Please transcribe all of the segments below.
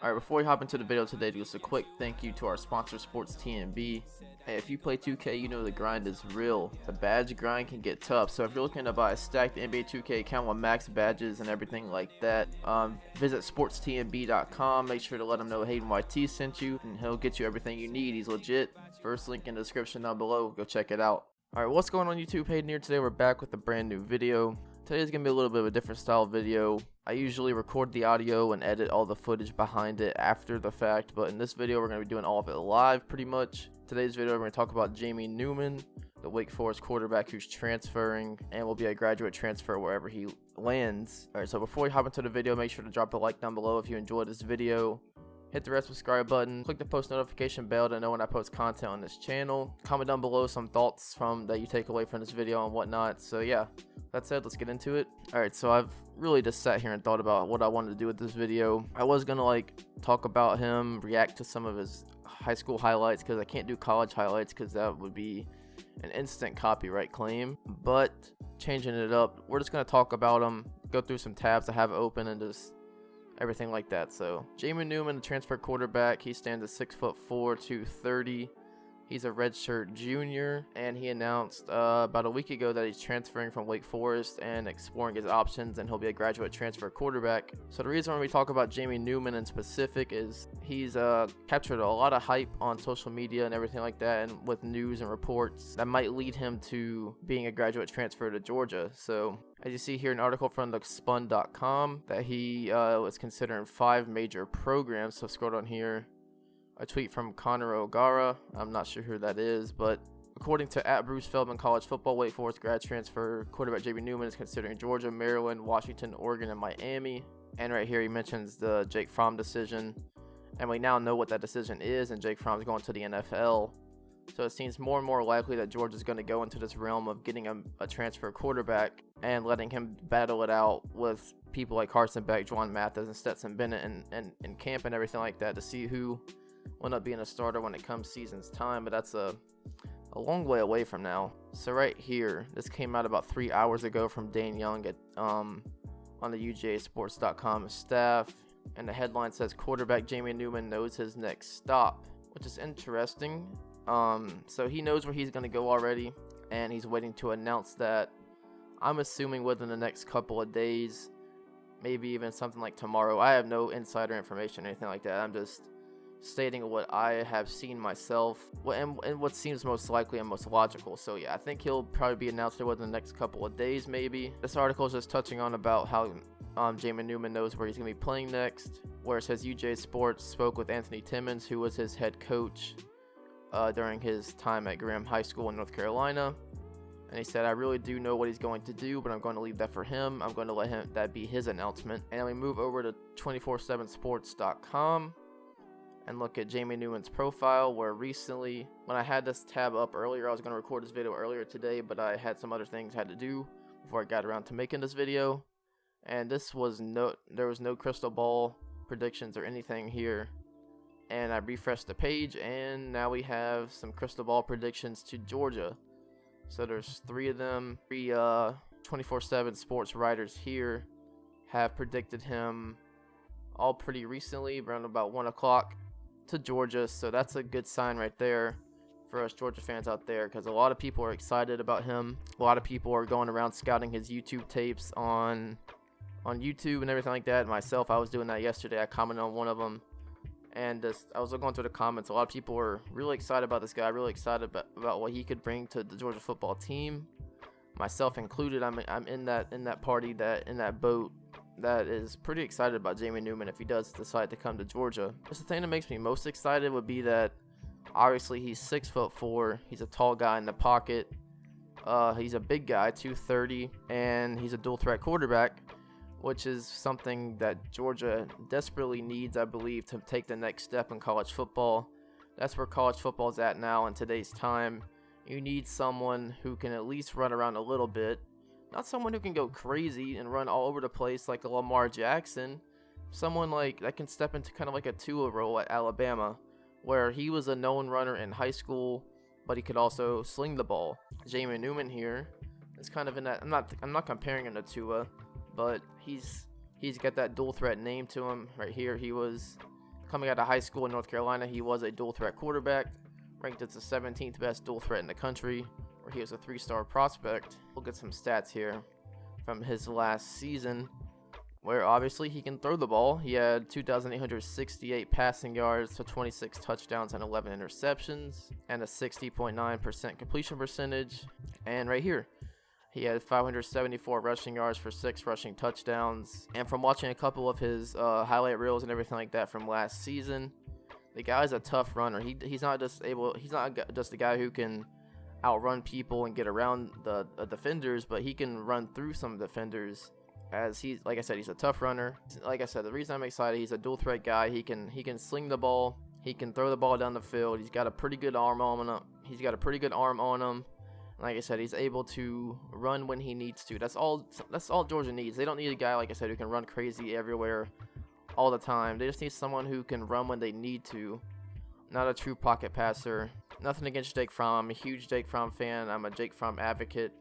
Alright, before we hop into the video today, just a quick thank you to our sponsor, Sports TNB. Hey, if you play 2K, you know the grind is real. The badge grind can get tough, so if you're looking to buy a stacked NBA 2K account with max badges and everything like that, visit sportstnb.com. Make sure to let him know Hayden YT sent you, and he'll get you everything you need. He's legit. First link in the description down below. Go check it out. Alright, what's going on YouTube? Hayden here. Today we're back with a brand new video. Today's going to be a little bit of a different style video. I usually record the audio and edit all the footage behind it after the fact, but in this video we're going to be doing all of it live pretty much. Today's video we're going to talk about Newman, the Wake Forest quarterback who's transferring and will be a graduate transfer wherever he lands. Alright, so before we hop into the video, make sure to drop a like down below if you enjoyed this video. Hit the red subscribe button, click the post notification bell to know when I post content on this channel. Comment down below some thoughts that you take away from this video and whatnot. So yeah, that said, let's get into it. Alright, so I've really just sat here and thought about what I wanted to do with this video. I was gonna talk about him, react to some of his high school highlights, because I can't do college highlights because that would be an instant copyright claim. But changing it up, we're just gonna talk about him, go through some tabs I have open, and just everything like that. So Newman, the transfer quarterback, he stands at 6'4", 230. He's a redshirt junior, and he announced about a week ago that he's transferring from Wake Forest and exploring his options, and he'll be a graduate transfer quarterback. So the reason when we talk about Newman in specific is he's captured a lot of hype on social media and everything like that, and with news and reports that might lead him to being a graduate transfer to Georgia. So as you see here, an article from thespun.com that he was considering 5 major programs. So scroll down here. A tweet from Connor O'Gara. I'm not sure who that is, but according to @Bruce Feldman College Football, Wake Forest grad transfer quarterback Newman is considering Georgia, Maryland, Washington, Oregon, and Miami. And right here he mentions the Jake Fromm decision, and we now know what that decision is, and Jake Fromm's going to the NFL. So it seems more and more likely that Georgia's going to go into this realm of getting a transfer quarterback and letting him battle it out with people like Carson Beck, Juwan Mathis, and Stetson Bennett and camp and everything like that to see who will end up being a starter when it comes season's time. But that's a long way away from now. So right here, this came out about 3 hours ago from Dane Young at on the UGA sports.com staff, and the headline says quarterback Newman knows his next stop, which is interesting. So he knows where he's going to go already, and he's waiting to announce that. I'm assuming within the next couple of days, maybe even something like tomorrow. I have no insider information or anything like that. I'm just stating what I have seen myself and what seems most likely and most logical. So yeah, I think he'll probably be announced within the next couple of days maybe. This article is just touching on about how Newman knows where he's going to be playing next, where it says UGA Sports spoke with Anthony Timmons, who was his head coach during his time at Graham High School in North Carolina. And he said, I really do know what he's going to do, but I'm going to leave that for him. I'm going to let that be his announcement. And we move over to 247sports.com and look at Newman's profile, where recently, when I had this tab up earlier, I was going to record this video earlier today, but I had some other things I had to do before I got around to making this video. And there was no crystal ball predictions or anything here. And I refreshed the page, and now we have some crystal ball predictions to Georgia. So there's 3 of them. 3 247 sports writers here have predicted him all pretty recently, around about 1 o'clock, to Georgia. So that's a good sign right there for us Georgia fans out there, because a lot of people are excited about him. A lot of people are going around scouting his YouTube tapes on YouTube and everything like that. Myself, I was doing that yesterday. I commented on one of them, and I was going through the comments. A lot of people were really excited about this guy, really excited about what he could bring to the Georgia football team, myself included. I'm in that party, in that boat, that is pretty excited about Newman if he does decide to come to Georgia. Just the thing that makes me most excited would be that obviously he's 6'4", he's a tall guy in the pocket, he's a big guy, 230, and he's a dual threat quarterback, which is something that Georgia desperately needs, I believe, to take the next step in college football. That's where college football is at now in today's time. You need someone who can at least run around a little bit. Not someone who can go crazy and run all over the place like a Lamar Jackson. Someone that can step into kind of like a Tua role at Alabama, where he was a known runner in high school, but he could also sling the ball. Newman here is kind of in that. I'm not comparing him to Tua, but he's got that dual threat name to him right here. He was Coming out of high school in North Carolina, he was a dual threat quarterback, ranked as the 17th best dual threat in the country, where he was a 3-star prospect. We'll get some stats here from his last season, where obviously he can throw the ball. He had 2,868 passing yards to 26 touchdowns and 11 interceptions, and a 60.9% completion percentage. And right here, he had 574 rushing yards for 6 rushing touchdowns. And from watching a couple of his highlight reels and everything like that from last season, the guy's a tough runner. He's not just a guy who can outrun people and get around the defenders, but he can run through some defenders. As he's, like I said, he's a tough runner. Like I said, the reason I'm excited, he's a dual threat guy. He can sling the ball. He can throw the ball down the field. He's got a pretty good arm on him. Like I said, he's able to run when he needs to. That's all Georgia needs. They don't need a guy, like I said, who can run crazy everywhere all the time. They just need someone who can run when they need to. Not a true pocket passer. Nothing against Jake Fromm. I'm a huge Jake Fromm fan. I'm a Jake Fromm advocate.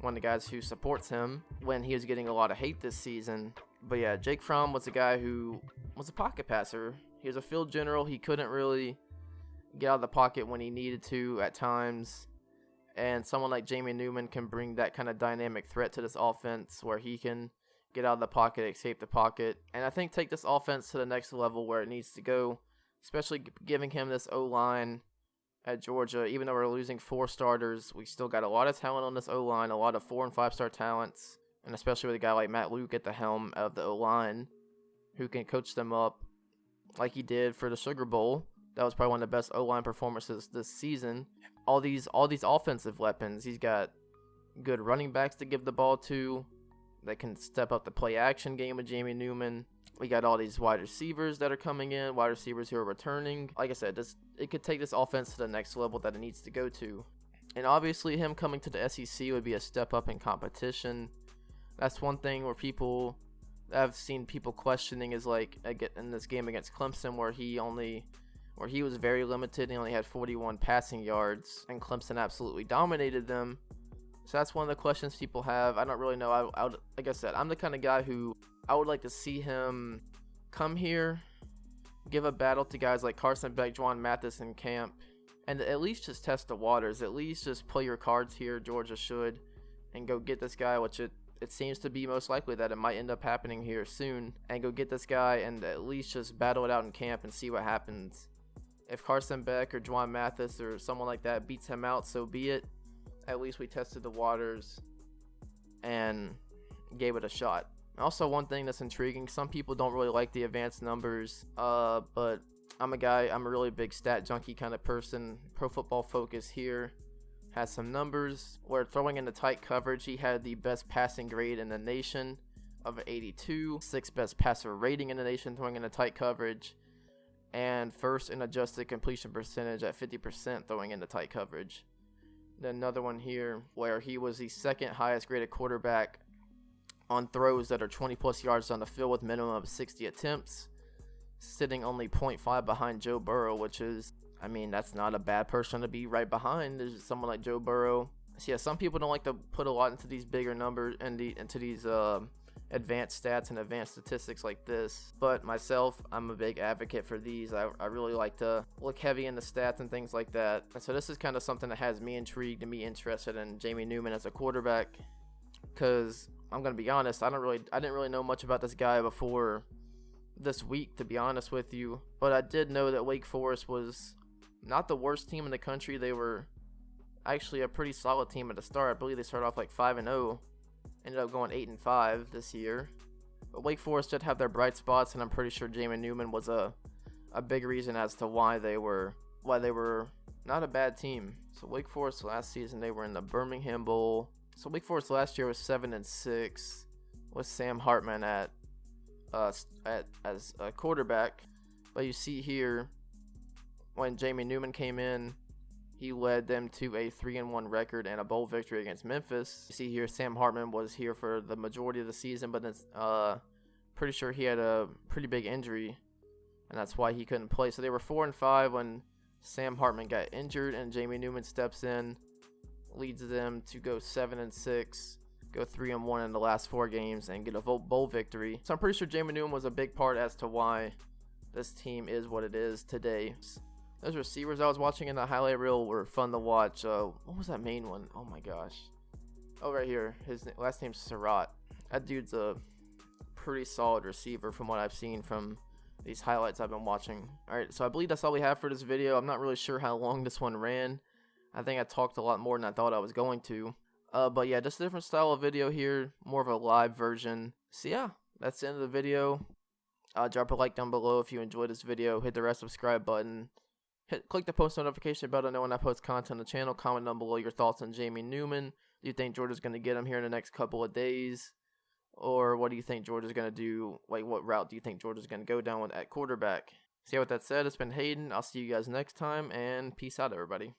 One of the guys who supports him when he was getting a lot of hate this season. But yeah, Jake Fromm was a guy who was a pocket passer. He was a field general. He couldn't really get out of the pocket when he needed to at times. And someone like Jamie Newman can bring that kind of dynamic threat to this offense where he can get out of the pocket, escape the pocket, and I think take this offense to the next level where it needs to go, especially giving him this O-line at Georgia. Even though we're losing 4 starters, we still got a lot of talent on this O-line, a lot of 4- and 5-star talents, and especially with a guy like Matt Luke at the helm of the O-line who can coach them up like he did for the Sugar Bowl. That was probably one of the best O-line performances this season. All these offensive weapons. He's got good running backs to give the ball to. They can step up the play action game with Jamie Newman. We got all these wide receivers that are coming in, wide receivers who are returning. Like I said, it could take this offense to the next level that it needs to go to. And obviously him coming to the SEC would be a step up in competition. That's one thing where I've seen people questioning is like in this game against Clemson where he was very limited. He only had 41 passing yards, and Clemson absolutely dominated them. So that's one of the questions people have. I don't really know. Like I said, I'm the kind of guy who I would like to see him come here, give a battle to guys like Carson Beck, Juwan Mathis in camp, and at least just test the waters. At least just play your cards here, Georgia should, and go get this guy, which it seems to be most likely that it might end up happening here soon, and go get this guy and at least just battle it out in camp and see what happens. If Carson Beck or Juwan Mathis or someone like that beats him out, so be it. At least we tested the waters and gave it a shot. Also, one thing that's intriguing, some people don't really like the advanced numbers, but I'm a really big stat junkie kind of person. Pro Football Focus here has some numbers where throwing into tight coverage, he had the best passing grade in the nation of 82, 6th best passer rating in the nation throwing into tight coverage, and first in adjusted completion percentage at 50% throwing into tight coverage. Then another one here where he was the 2nd highest graded quarterback on throws that are 20 plus yards on the field with minimum of 60 attempts, sitting only 0.5 behind Joe Burrow, which is, I mean, that's not a bad person to be right behind. There's someone like Joe Burrow. So yeah, some people don't like to put a lot into these bigger numbers and into these advanced stats and advanced statistics like this, but myself, I'm a big advocate for these. I really like to look heavy into stats and things like that, and so this is kind of something that has me intrigued and me interested in Jamie Newman as a quarterback, because I'm gonna be honest, I didn't really know much about this guy before this week, to be honest with you, but I did know that Wake Forest was not the worst team in the country. They were actually a pretty solid team at the start. I believe they started off like 5-0. Ended up going 8-5 this year. But Wake Forest did have their bright spots, and I'm pretty sure Jamie Newman was a big reason as to why they were not a bad team. So Wake Forest last season, they were in the Birmingham Bowl. So Wake Forest last year was 7-6 with Sam Hartman as a quarterback. But you see here, when Jamie Newman came in, he led them to a 3-1 record and a bowl victory against Memphis. You see here, Sam Hartman was here for the majority of the season, but it's pretty sure he had a pretty big injury, and that's why he couldn't play. So they were 4-5 when Sam Hartman got injured, and Jamie Newman steps in, leads them to go 7-6, go 3-1 in the last 4 games, and get a bowl victory. So I'm pretty sure Jamie Newman was a big part as to why this team is what it is today. Those receivers I was watching in the highlight reel were fun to watch. What was that main one? Oh my gosh. Oh, right here. His last name's Surratt. That dude's a pretty solid receiver from what I've seen from these highlights I've been watching. Alright, so I believe that's all we have for this video. I'm not really sure how long this one ran. I think I talked a lot more than I thought I was going to. But yeah, just a different style of video here. More of a live version. So yeah, that's the end of the video. Drop a like down below if you enjoyed this video. Hit the red subscribe button. Click the post notification bell to know when I post content on the channel. Comment down below your thoughts on Jamie Newman. Do you think Georgia's going to get him here in the next couple of days? Or what do you think Georgia's going to do? Like, what route do you think Georgia's going to go down with at quarterback? So yeah, with that said, it's been Hayden. I'll see you guys next time, and peace out, everybody.